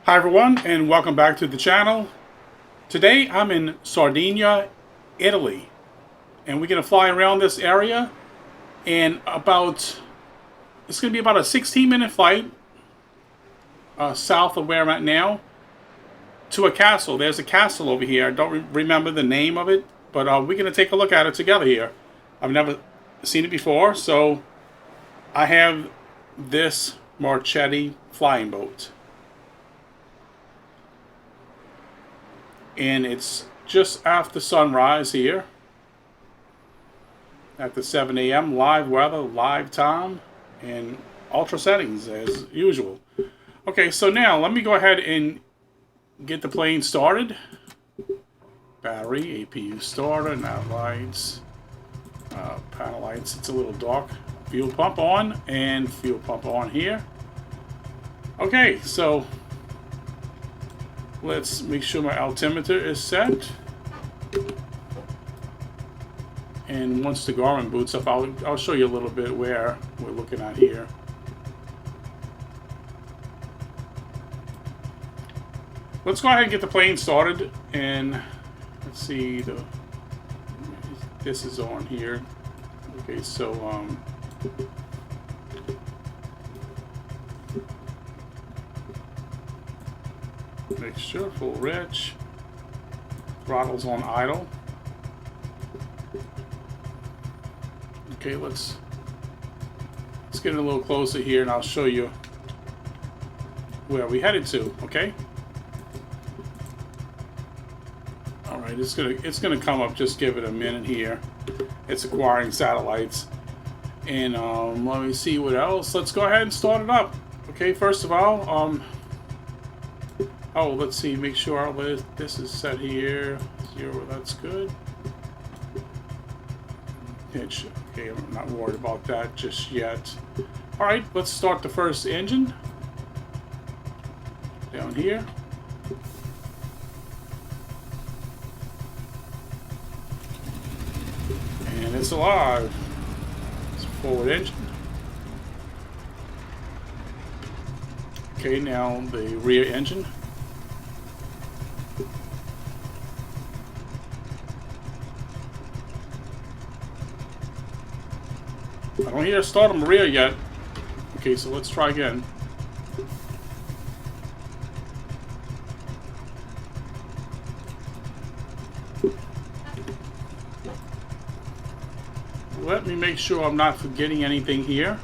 Hi everyone, and welcome back to the channel. Today I'm in Sardinia, Italy, and we're going to fly around this area, and it's going to be about a 16-minute flight south of where I'm at now to a castle. There's a castle over here. I don't remember the name of it, but we're going to take a look at it together here. I've never seen it before, so I have this Marchetti flying boat. And it's just after sunrise here. After 7 a.m. live weather, live time, and ultra settings as usual. Okay, so now let me go ahead and get the plane started. Battery, APU starter, nav lights, panel lights. It's a little dark. Fuel pump on, and fuel pump on here. Okay, so let's make sure my altimeter is set. And once the Garmin boots up, I'll show you a little bit where we're looking at here. Let's go ahead and get the plane started. And let's see, this is on here. Okay, so make sure full rich. Throttle's on idle. Okay, let's get a little closer here, and I'll show you where we headed to. Okay. All right, it's gonna come up. Just give it a minute here. It's acquiring satellites, and let me see what else. Let's go ahead and start it up. Okay, first of all, oh, let's see, make sure all this is set here. 0, that's good. Pitch, okay, I'm not worried about that just yet. All right, let's start the first engine. Down here. And it's alive. It's a forward engine. Okay, now the rear engine. I don't hear start on rear yet. Okay, so let's try again. Let me make sure I'm not forgetting anything here.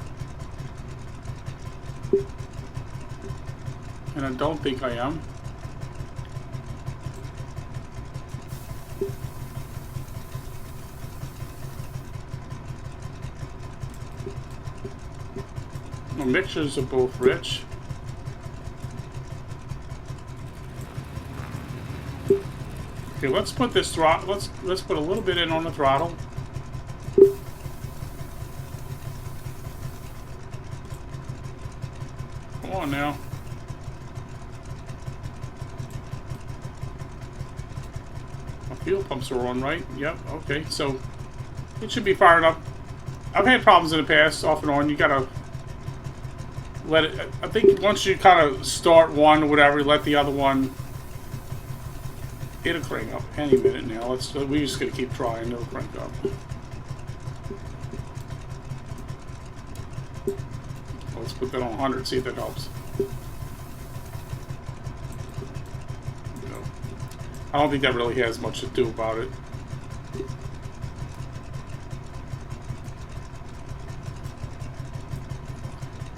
And I don't think I am. The mixtures are both rich. Okay, let's put this throttle. Let's put a little bit in on the throttle. Come on now. My fuel pumps are on, right? Yep. Okay, so it should be fired up. I've had problems in the past, off and on. You gotta let it. I think once you kind of start one or whatever, let the other one. It'll crank up any minute now. We're just gonna keep trying. It'll crank up. Let's put that on 100. See if that helps. No. I don't think that really has much to do about it.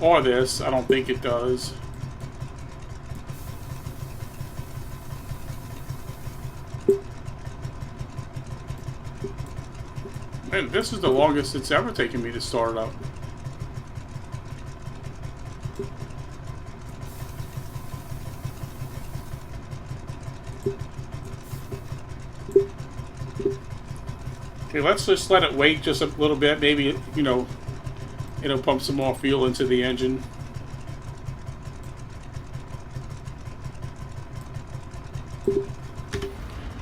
Or this, I don't think it does. Man, this is the longest it's ever taken me to start up. Okay, let's just let it wait just a little bit. Maybe, you know, it'll pump some more fuel into the engine.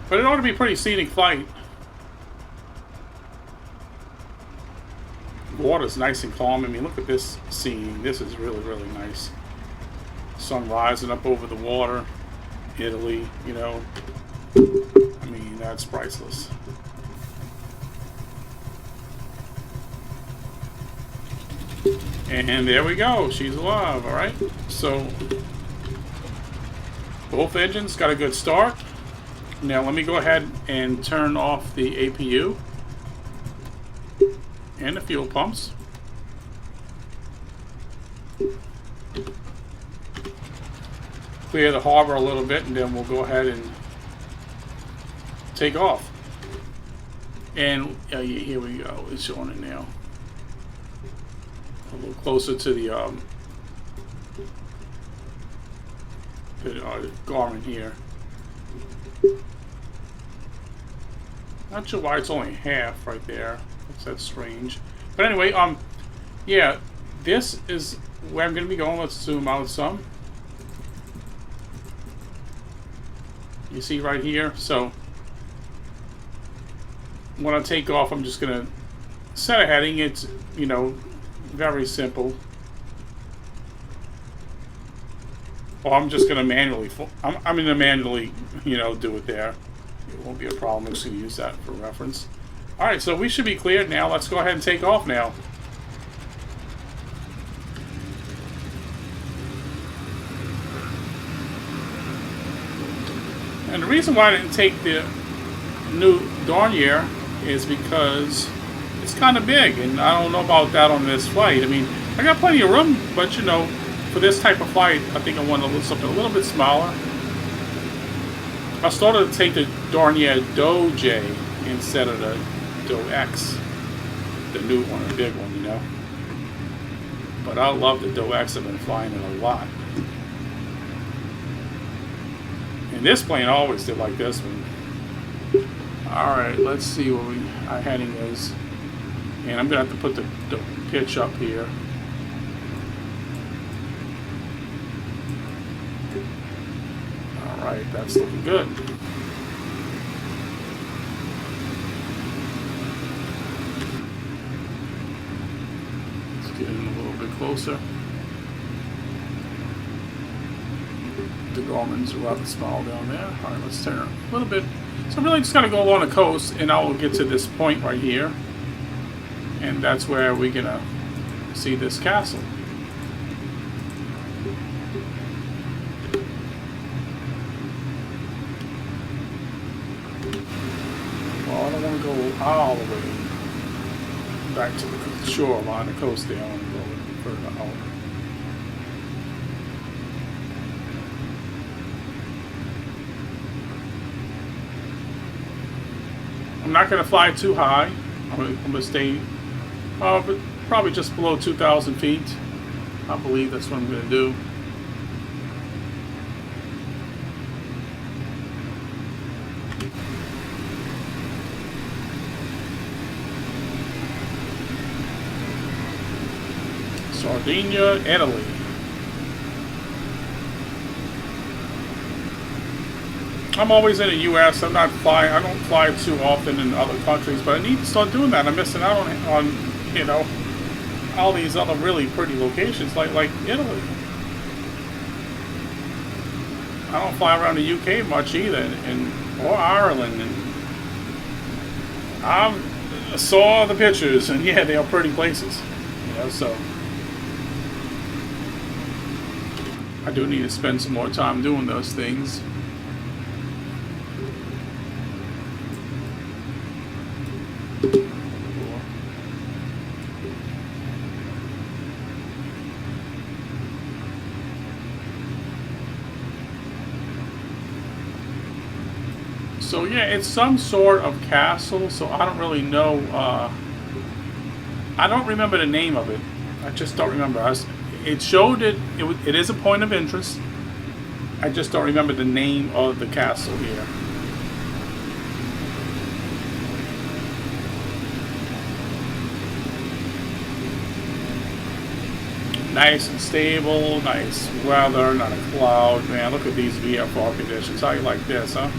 But it ought to be a pretty scenic flight. The water's nice and calm. I mean, look at this scene. This is really, really nice. Sun rising up over the water. Italy, you know. I mean, that's priceless. And there we go. She's alive, alright? So, both engines got a good start. Now, let me go ahead and turn off the APU and the fuel pumps. Clear the harbor a little bit, and then we'll go ahead and take off. And here we go. It's showing it now. A little closer to the garment here. Not sure why it's only half right there. That's strange. But anyway, yeah, this is where I'm going to be going. Let's zoom out some. You see right here. So when I take off, I'm just going to set a heading. It's, you know, very simple. Or I'm just going to manually, I'm going to manually, you know, do it there. It won't be a problem. I'm just going to use that for reference. Alright, so we should be cleared now. Let's go ahead and take off now. And the reason why I didn't take the new Dornier is because it's kind of big, and I don't know about that on this flight. I mean, I got plenty of room, but you know, for this type of flight, I think I want something a little bit smaller. I started to take the Dornier Doge instead of the Do X, the new one, the big one, you know. But I love the Do X. I've been flying it a lot. And this plane always did like this one. Alright, let's see where our heading is. And I'm going to have to put the pitch up here. Alright, that's looking good. Let's get in a little bit closer. The Gormans are rather small down there. Alright, let's turn a little bit. So I'm really just going to go along the coast, and I will get to this point right here. And that's where we're going to see this castle. Well, I don't want to go all the way back to the shoreline, the coast there. I want to go a little bit further out. I'm not going to fly too high. I'm going to stay probably just below 2,000 feet. I believe that's what I'm going to do. Sardinia, Italy. I'm always in the U.S. I don't fly too often in other countries, but I need to start doing that. I'm missing out on you know, all these other really pretty locations like Italy. I don't fly around the UK much either, or Ireland. And I saw the pictures, and yeah, they are pretty places. You know, so I do need to spend some more time doing those things. So yeah, it's some sort of castle, so I don't really know, I don't remember the name of it. I just don't remember. It showed it is a point of interest. I just don't remember the name of the castle here. Nice and stable, nice weather, not a cloud. Man, look at these VFR conditions. How you like this, huh?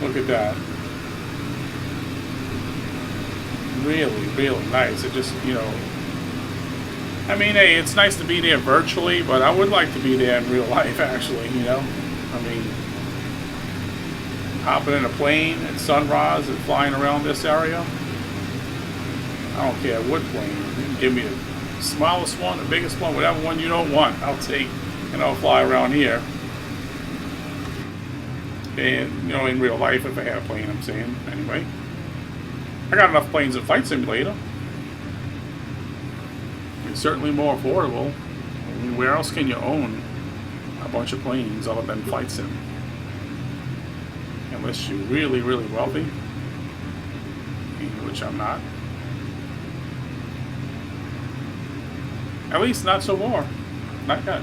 Look at that. Really, really nice. It just, you know, I mean, hey, it's nice to be there virtually, but I would like to be there in real life, actually, you know? I mean, hopping in a plane at sunrise and flying around this area. I don't care what plane. You can give me the smallest one, the biggest one, whatever one you don't want, I'll take, and I'll fly around here. And, you know, in real life, if I had a plane, I'm saying, anyway. I got enough planes in Flight Simulator. It's certainly more affordable. I mean, where else can you own a bunch of planes other than Flight Sim? Unless you're really, really wealthy, which I'm not. At least not so far. Not yet.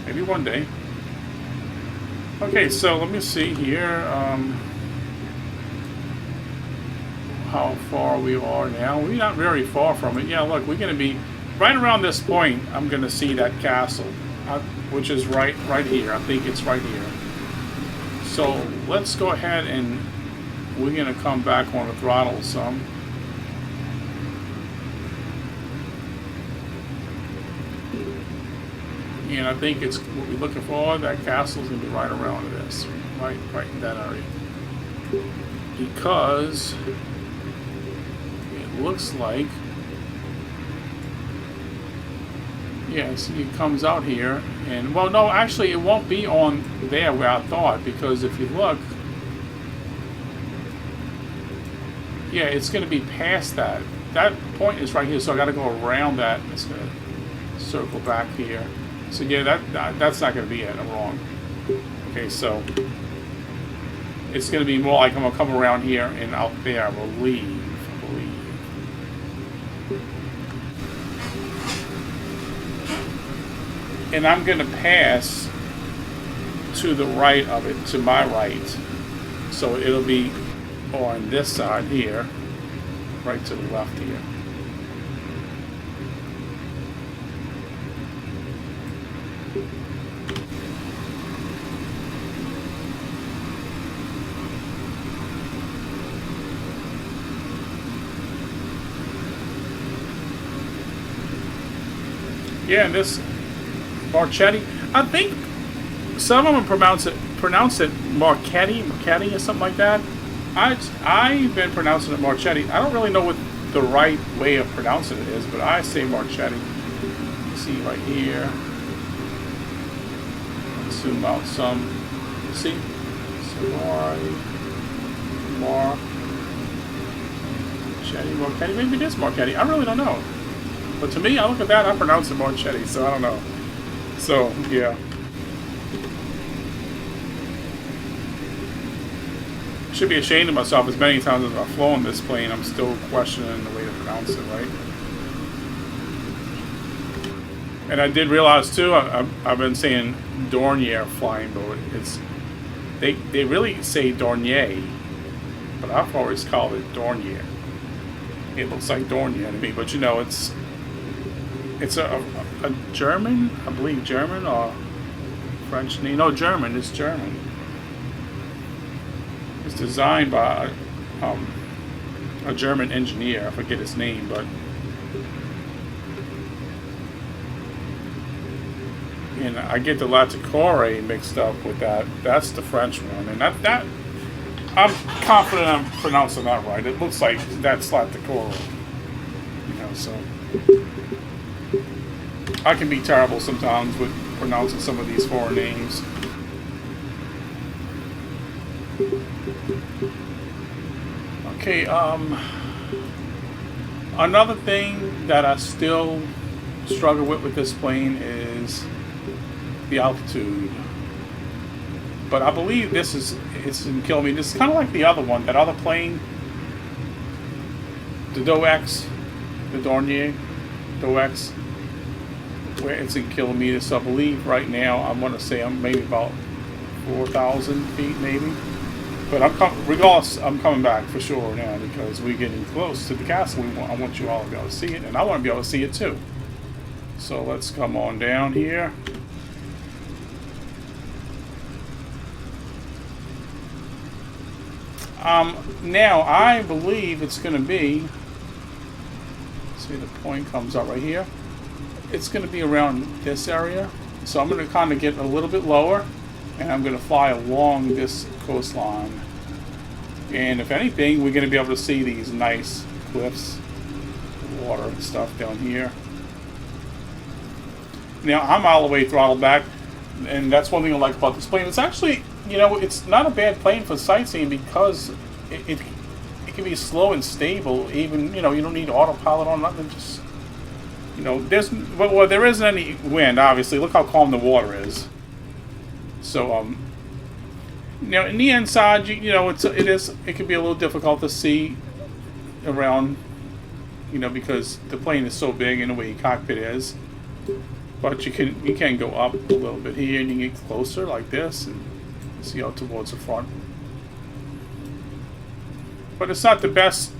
Maybe one day. Okay, so let me see here how far we are now. We're not very far from it. Yeah, look, we're going to be right around this point. I'm going to see that castle, which is right here. I think it's right here. So let's go ahead and we're going to come back on the throttle some. And I think it's what we're looking for. That castle is going to be right around this, right in that area, because it looks like, yeah, see, it comes out here, and well, no, actually, it won't be on there where I thought, because if you look, yeah, it's going to be past that. That point is right here, so I got to go around that. It's going to circle back here. So yeah, that's not going to be it. I'm wrong. Okay, so it's going to be more like I'm going to come around here and out there, I believe. And I'm going to pass to the right of it, to my right. So it'll be on this side here, right to the left here. Yeah, and this Marchetti, I think some of them pronounce it Marchetti or something like that. I've been pronouncing it Marchetti. I don't really know what the right way of pronouncing it is, but I say Marchetti. You see right here. Let's zoom out some. You see? Savoi Marchetti. Maybe it is Marchetti. I really don't know. But to me, I look at that, I pronounce it Marchetti, so I don't know. So, yeah. I should be ashamed of myself as many times as I've flown this plane. I'm still questioning the way to pronounce it, right? And I did realize, too, I've been saying Dornier flying boat. They really say Dornier, but I've always called it Dornier. It looks like Dornier to me, but you know, it's a German, I believe, German or French name. No, German. It's German. It's designed by a German engineer. I forget his name, but and I get the Laticore mixed up with that. That's the French one, and that I'm confident I'm pronouncing that right. It looks like that's Laticore. You know, so. I can be terrible sometimes with pronouncing some of these foreign names. Okay, another thing that I still struggle with this plane is the altitude. But I believe it's in kilometers. It's kind of like the other one, that other plane, the DoX, the Dornier, DoX, where it's in kilometers. So I believe right now I'm going to say I'm maybe about 4,000 feet, maybe. But regardless, I'm coming back for sure now because we're getting close to the castle. I want you all to be able to see it, and I want to be able to see it too. So let's come on down here. Now I believe it's going to be. See, the point comes out right here. it's going to be around this area. So I'm going to kind of get a little bit lower, and I'm going to fly along this coastline. And if anything, we're going to be able to see these nice cliffs, water and stuff down here. Now, I'm all the way throttled back, and that's one thing I like about this plane. It's actually, you know, it's not a bad plane for sightseeing because it can be slow and stable. Even, you know, you don't need autopilot on nothing. Just, you know, there isn't any wind, obviously. Look how calm the water is. So, now in the inside, you know, it can be a little difficult to see around, you know, because the plane is so big and the way your cockpit is. But you can go up a little bit here, and you can get closer like this and see out towards the front. But it's not the best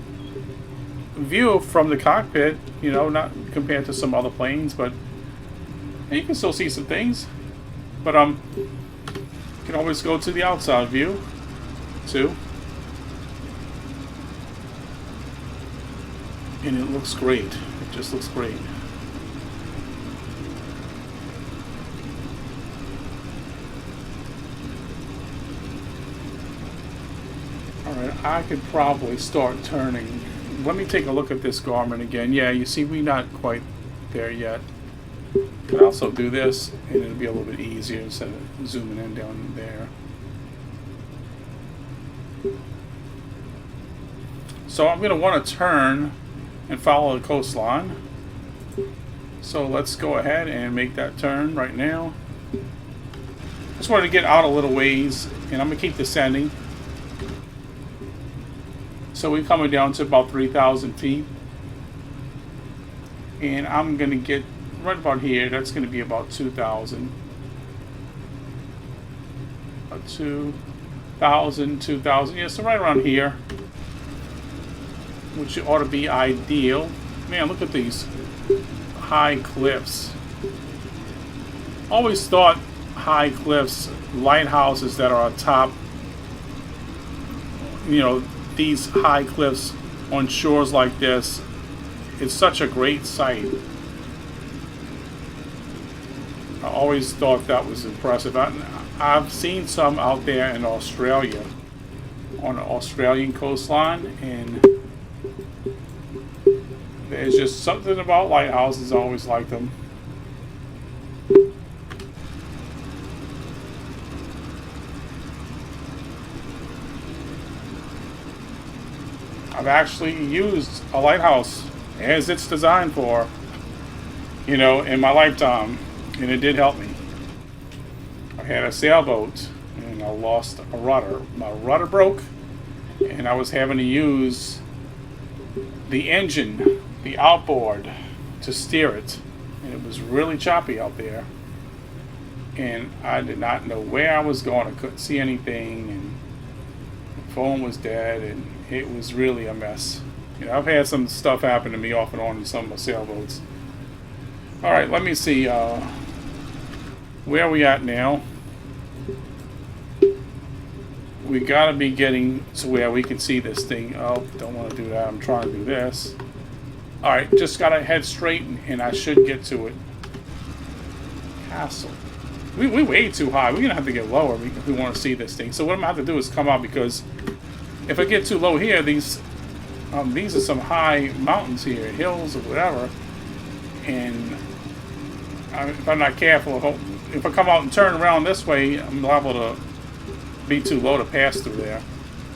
view from the cockpit, you know, not compared to some other planes, but you can still see some things. But you can always go to the outside view too. And it looks great. It just looks great. Alright, I could probably start turning. Let me take a look at this Garmin again. Yeah, you see we're not quite there yet. Could also do this, and it'll be a little bit easier instead of zooming in down there. So I'm going to want to turn and follow the coastline. So let's go ahead and make that turn right now. Just wanted to get out a little ways, and I'm going to keep descending. So we're coming down to about 3,000 feet. And I'm going to get right about here. That's going to be about 2,000. About 2,000, 2,000. Yeah, so right around here. Which ought to be ideal. Man, look at these high cliffs. Always thought high cliffs, lighthouses that are on top, you know, these high cliffs on shores like this, it's such a great sight. I always thought that was impressive. I've seen some out there in Australia, on the Australian coastline, and there's just something about lighthouses. I always liked them. I've actually used a lighthouse as it's designed for, you know, in my lifetime, and it did help me. I had a sailboat and I lost a rudder. My rudder broke, and I was having to use the engine, the outboard, to steer it, and it was really choppy out there, and I did not know where I was going. I couldn't see anything, and the phone was dead, and it was really a mess. You know, I've had some stuff happen to me off and on in some of my sailboats. Alright, let me see where are we at now. We gotta be getting to where we can see this thing. Oh, don't want to do that. I'm trying to do this. Alright, just gotta head straight and I should get to it. Castle. We way too high. We're gonna have to get lower if we want to see this thing. So what I'm gonna have to do is come out, because if I get too low here, these are some high mountains here, hills or whatever, and if I'm not careful, if I come out and turn around this way, I'm liable to be too low to pass through there.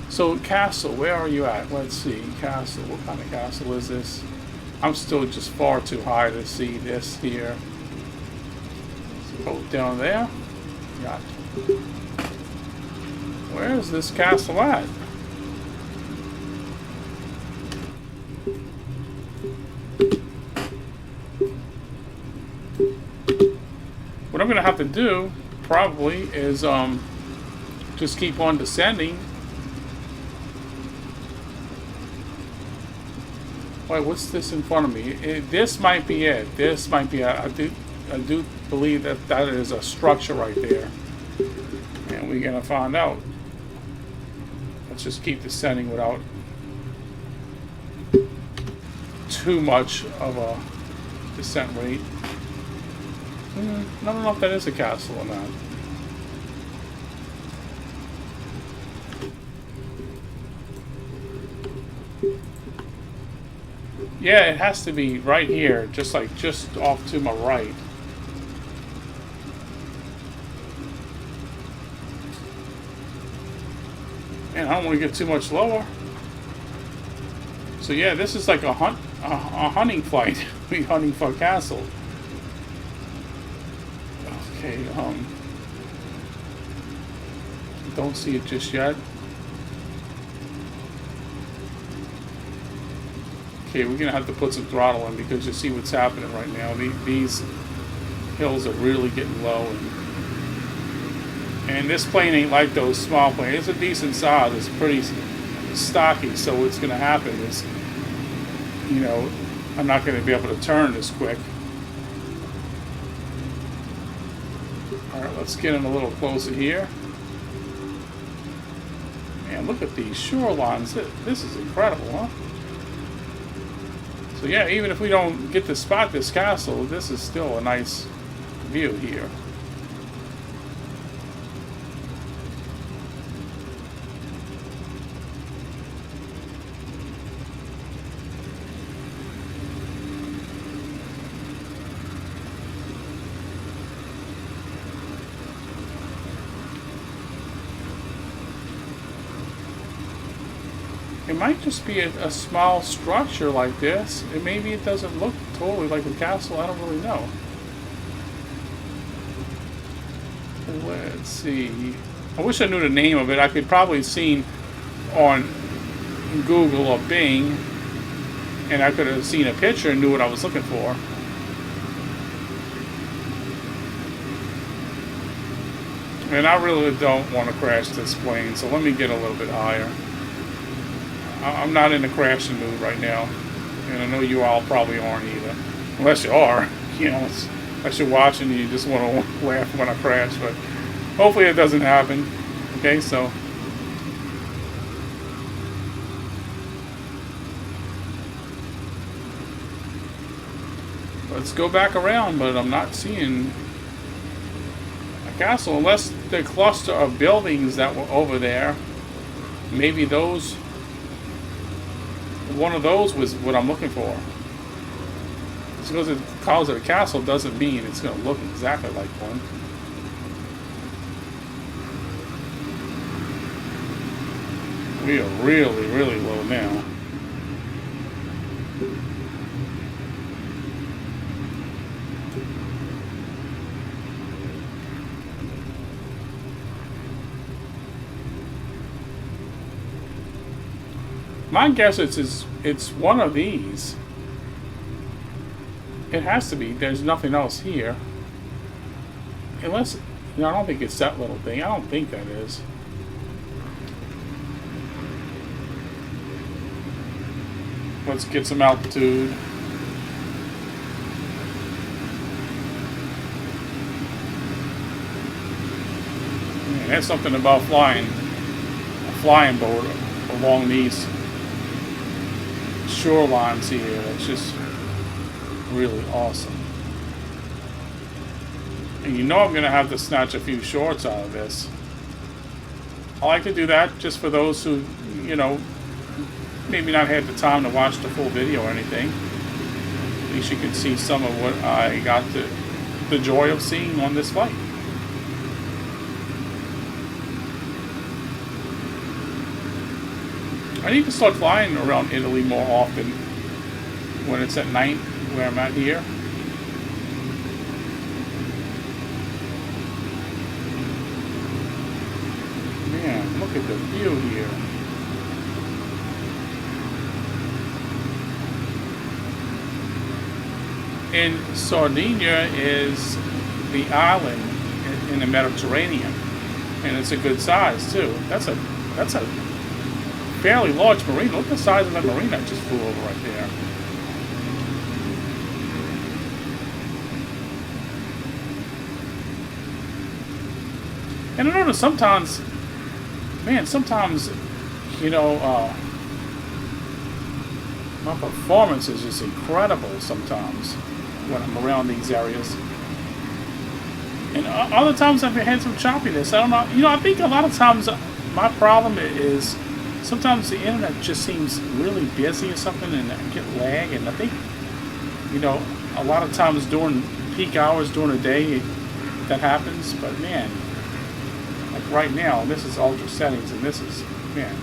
So castle, where are you at? Let's see, castle. What kind of castle is this? I'm still just far too high to see this here. So go down there. Got. Where is this castle at? What I'm going to have to do, probably, is just keep on descending. Wait, what's this in front of me? This might be it. This might be it. I do believe that that is a structure right there. And we're going to find out. Let's just keep descending without too much of a descent rate. I don't know if that is a castle or not. Yeah, it has to be right here, just off to my right. And I don't want to get too much lower. So yeah, this is like a hunting flight. We hunting for a castle. Okay, don't see it just yet. Okay, we're gonna have to put some throttle in because you see what's happening right now. These hills are really getting low, and this plane ain't like those small planes. It's a decent size. It's pretty stocky. So what's gonna happen is, you know, I'm not gonna be able to turn this quick. All right, let's get in a little closer here. Man, look at these shorelines. This is incredible, huh? So yeah, even if we don't get to spot this castle, this is still a nice view here. It might just be a small structure like this, and maybe it doesn't look totally like a castle. I don't really know. Let's see. I wish I knew the name of it. I could probably seen on Google or Bing, and I could have seen a picture and knew what I was looking for. And I really don't want to crash this plane, so let me get a little bit higher. I'm not in the crashing mood right now, and I know you all probably aren't either. Unless you are, you know, unless you're watching and you just want to laugh when I crash, but hopefully it doesn't happen. Okay, so let's go back around, but I'm not seeing a castle unless the cluster of buildings that were over there, maybe those. One of those was what I'm looking for. Just because it calls it a castle doesn't mean it's going to look exactly like one. We are really, really low now. My guess it's one of these. It has to be. There's nothing else here. Unless, no, I don't think it's that little thing. I don't think that is. Let's get some altitude. Man, that's something about flying a flying boat along these shorelines here. It's just really awesome. And you know I'm going to have to snatch a few shorts out of this. I like to do that just for those who, you know, maybe not had the time to watch the full video or anything. At least you can see some of what I got the joy of seeing on this flight. I need to start flying around Italy more often when it's at night where I'm at here. Man, look at the view here. And Sardinia is the island in the Mediterranean, and it's a good size too. That's a fairly large marina. Look at the size of that marina I just flew over right there. And I notice sometimes, you know, my performance is just incredible sometimes when I'm around these areas. And other times I've had some choppiness. I don't know. You know, I think a lot of times my problem is sometimes the internet just seems really busy or something, and I get lag. And I think, you know, a lot of times during peak hours during the day that happens. But man, like right now, this is ultra settings, and this is, man,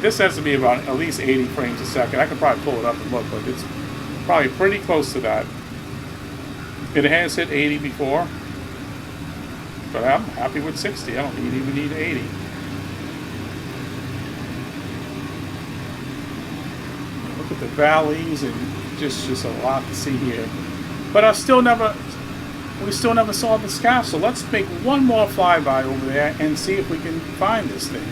this has to be about at least 80 frames a second. I could probably pull it up and look, but it's probably pretty close to that. It has hit 80 before, but I'm happy with 60. I don't even need 80. Look at the valleys, and just a lot to see here. But we still never saw this castle. Let's make one more flyby over there and see if we can find this thing.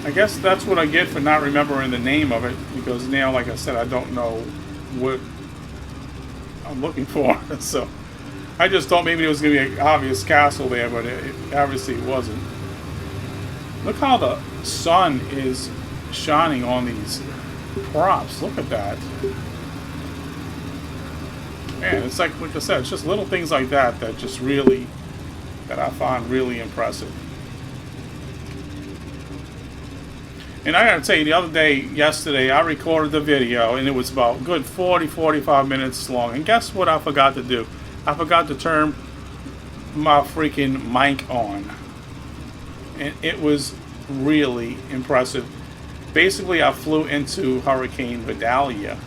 I guess that's what I get for not remembering the name of it, because now, like I said, I don't know what I'm looking for. So I just thought maybe there was going to be an obvious castle there, but it obviously wasn't. Look how the sun is shining on these props. Look at that. Man, it's like I said, it's just little things like that that just really, that I find really impressive. And I gotta tell you, the other day, yesterday, I recorded the video, and it was about good 40-45 minutes long. And guess what I forgot to do? I forgot to turn my freaking mic on. And it was really impressive. Basically, I flew into Hurricane Vidalia,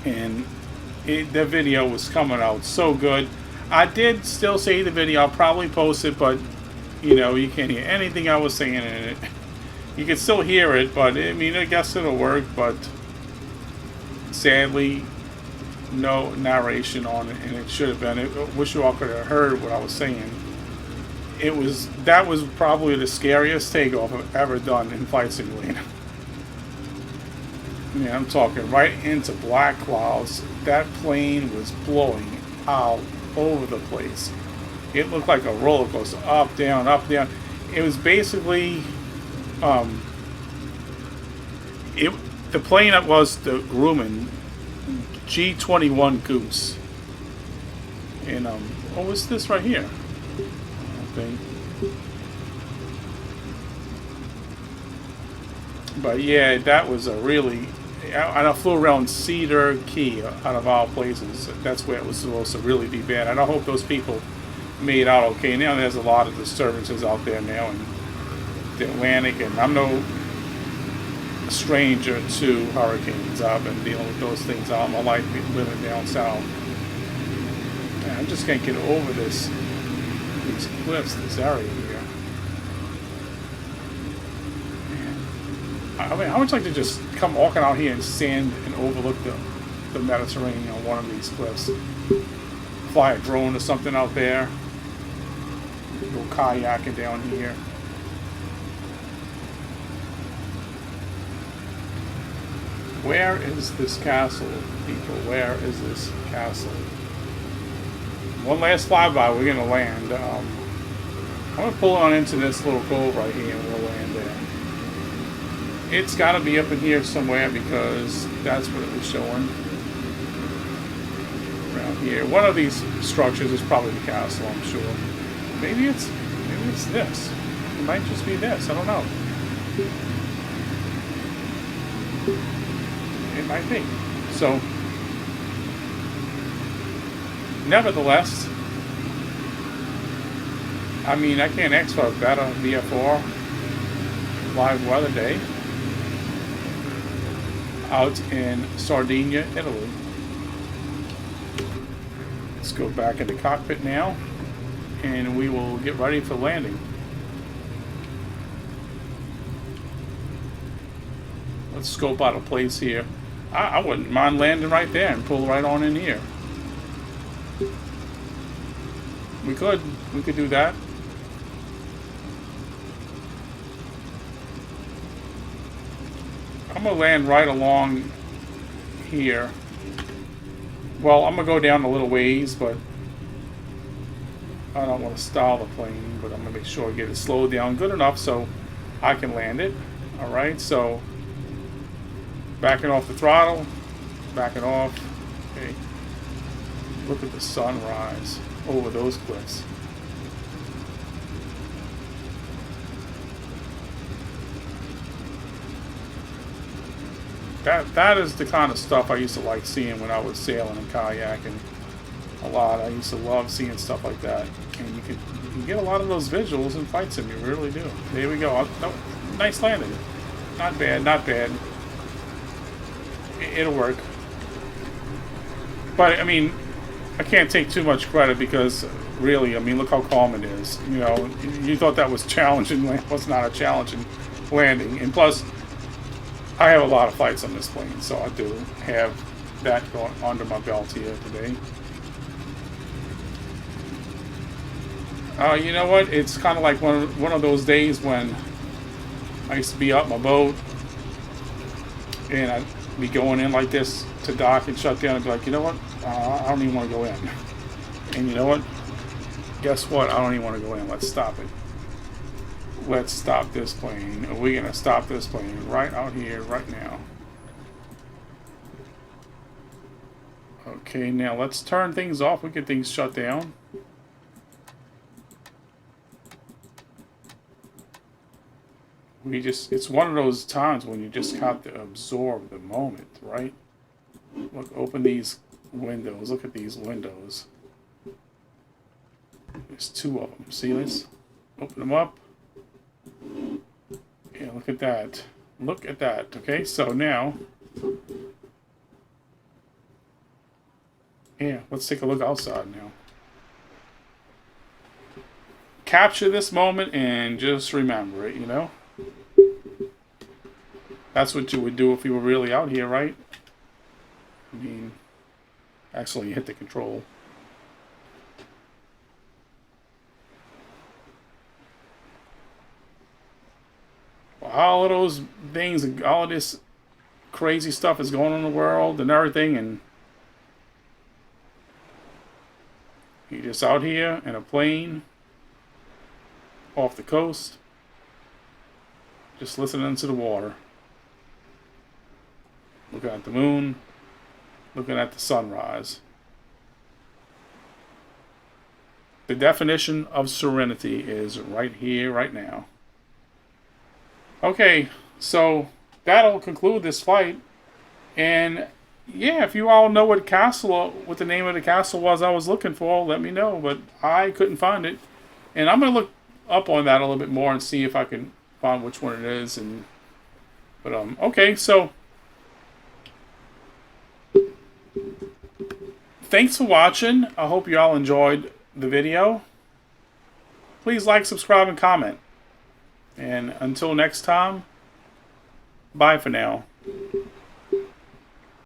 and the video was coming out so good. I did still say the video. I'll probably post it, but you know, you can't hear anything I was saying in it. You can still hear it, but I mean, I guess it'll work. But sadly, no narration on it, and it should have been. I wish you all could have heard what I was saying. That was probably the scariest takeoff I've ever done in Flight Simulator. Yeah, I'm talking right into black clouds. That plane was blowing out over the place. It looked like a roller coaster, up, down, up, down. It was basically, the plane that was the Grumman G-21 Goose. And what was this right here? Thing. But yeah, that was a really, and I flew around Cedar Key out of all places. That's where it was supposed to really be bad. And I hope those people made out okay. Now there's a lot of disturbances out there now in the Atlantic, and I'm no stranger to hurricanes. I've been dealing with those things all my life living down south. And I just can't get over these cliffs, this area here. Man. I mean, I would like to just come walking out here and stand and overlook the Mediterranean on one of these cliffs. Fly a drone or something out there. Go kayaking down here. Where is this castle, people? Where is this castle? One last flyby, we're going to land. I'm going to pull on into this little cove right here and we'll land there. It's got to be up in here somewhere because that's what it was showing. Around here. One of these structures is probably the castle, I'm sure. Maybe it's this. It might just be this. I don't know. It might be. So, nevertheless, I mean, I can't ask for a better VF4 live weather day out in Sardinia, Italy. Let's go back in the cockpit now, and we will get ready for landing. Let's scope out a place here. I wouldn't mind landing right there and pull right on in here. We could do that. I'm gonna land right along here. Well, I'm gonna go down a little ways, but I don't want to stall the plane, but I'm gonna make sure I get it slowed down good enough so I can land it. All right, so backing off the throttle, back it off. Okay. Look at the sunrise over those cliffs. That is the kind of stuff I used to like seeing when I was sailing and kayaking a lot. I used to love seeing stuff like that. And you can get a lot of those visuals in Flight Sim, you really do. There we go. Oh, nice landing. Not bad, not bad. It'll work. But, I mean, I can't take too much credit because, really, I mean, look how calm it is. You know, you thought that was challenging. It was not a challenging landing. And plus, I have a lot of flights on this plane, so I do have that going under my belt here today. You know what? It's kind of like one of those days when I used to be up my boat, and I'd be going in like this to dock and shut down and be like, you know what? I don't even want to go in. And you know what? Guess what? I don't even want to go in. Let's stop it. Let's stop this plane. We're going to stop this plane right out here, right now. Okay, now let's turn things off. We get things shut down. It's one of those times when you just have to absorb the moment, right? Look, open these windows. Look at these windows. There's two of them. See this? Open them up. Yeah, look at that. Look at that. Okay, so now, yeah, let's take a look outside now. Capture this moment and just remember it, you know? That's what you would do if you were really out here, right? I mean, actually, you hit the control. All of those things, all of this crazy stuff is going on in the world and everything, and you're just out here in a plane off the coast, just listening to the water, looking at the moon, looking at the sunrise. The definition of serenity is right here, right now. Okay, so that'll conclude this flight. And yeah, if you all know what the name of the castle was I was looking for, let me know. But I couldn't find it. And I'm going to look up on that a little bit more and see if I can find which one it is. But okay, so thanks for watching. I hope you all enjoyed the video. Please like, subscribe, and comment. And until next time, bye for now.